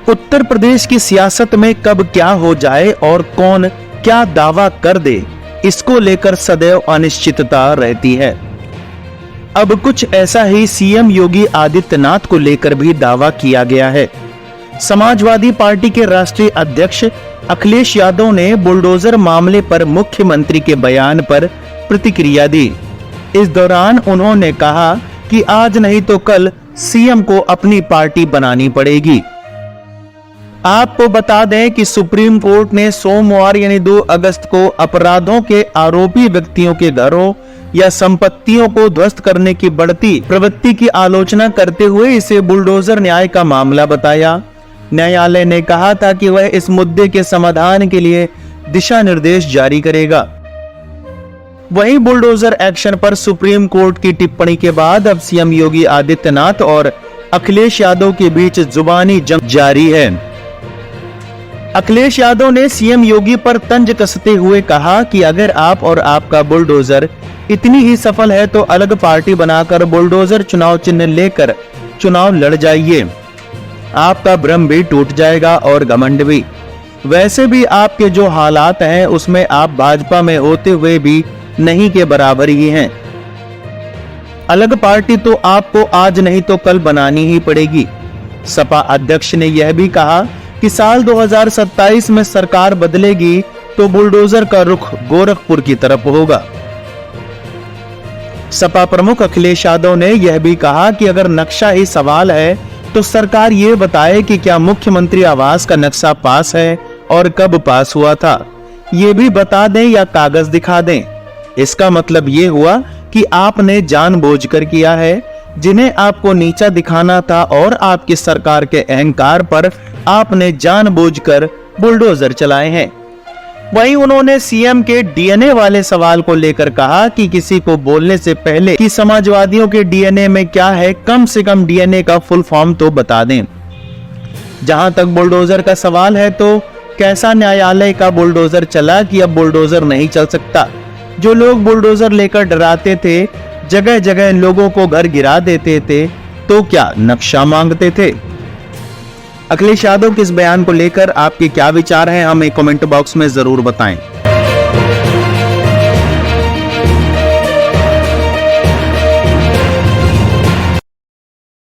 उत्तर प्रदेश की सियासत में कब क्या हो जाए और कौन क्या दावा कर दे, इसको लेकर सदैव अनिश्चितता रहती है। अब कुछ ऐसा ही सीएम योगी आदित्यनाथ को लेकर भी दावा किया गया है। समाजवादी पार्टी के राष्ट्रीय अध्यक्ष अखिलेश यादव ने बुलडोजर मामले पर मुख्यमंत्री के बयान पर प्रतिक्रिया दी। इस दौरान उन्होंने कहा कि आज नहीं तो कल सीएम को अपनी पार्टी बनानी पड़ेगी। आपको बता दें कि सुप्रीम कोर्ट ने सोमवार यानी 2 अगस्त को अपराधों के आरोपी व्यक्तियों के घरों या संपत्तियों को ध्वस्त करने की बढ़ती प्रवृत्ति की आलोचना करते हुए इसे बुलडोजर न्याय का मामला बताया। न्यायालय ने कहा था कि वह इस मुद्दे के समाधान के लिए दिशा निर्देश जारी करेगा। वहीं बुलडोजर एक्शन पर सुप्रीम कोर्ट की टिप्पणी के बाद अब सीएम योगी आदित्यनाथ और अखिलेश यादव के बीच जुबानी जंग जारी है। अखिलेश यादव ने सीएम योगी पर तंज कसते हुए कहा कि अगर आप और आपका बुलडोजर इतनी ही सफल है तो अलग पार्टी बनाकर बुलडोजर चुनाव चिन्ह लेकर चुनाव लड़ जाइए। आपका भ्रम भी टूट जाएगा और घमंड भी। वैसे भी आपके जो हालात हैं उसमें आप भाजपा में होते हुए भी नहीं के बराबर ही हैं। अलग पार्टी तो आपको आज नहीं तो कल बनानी ही पड़ेगी। सपा अध्यक्ष ने यह भी कहा कि साल 2027 में सरकार बदलेगी तो बुलडोजर का रुख गोरखपुर की तरफ होगा। सपा प्रमुख अखिलेश यादव ने यह भी कहा कि अगर नक्शा ही सवाल है तो सरकार ये बताए कि क्या मुख्यमंत्री आवास का नक्शा पास है और कब पास हुआ था, ये भी बता दें या कागज दिखा दें। इसका मतलब ये हुआ कि आपने जानबूझकर किया है, जिन्हें आपको नीचा दिखाना था और आपकी सरकार के अहंकार पर आपने जानबूझकर बुलडोजर चलाए हैं। वहीं उन्होंने सीएम के डीएनए वाले सवाल को लेकर कहा कि किसी को बोलने से पहले कि समाजवादियों के डीएनए में क्या है, कम से कम डीएनए का फुल फॉर्म तो बता दें। जहां तक बुलडोजर का सवाल है तो कैसा न्यायालय का बुलडोजर चला कि अब बुलडोजर नहीं चल सकता। जो लोग बुलडोजर लेकर डराते थे, जगह जगह लोगों को घर गिरा देते थे, तो क्या नक्शा मांगते थे। अखिलेश यादव के इस बयान को लेकर आपके क्या विचार हैं, हमें कमेंट बॉक्स में जरूर बताएं।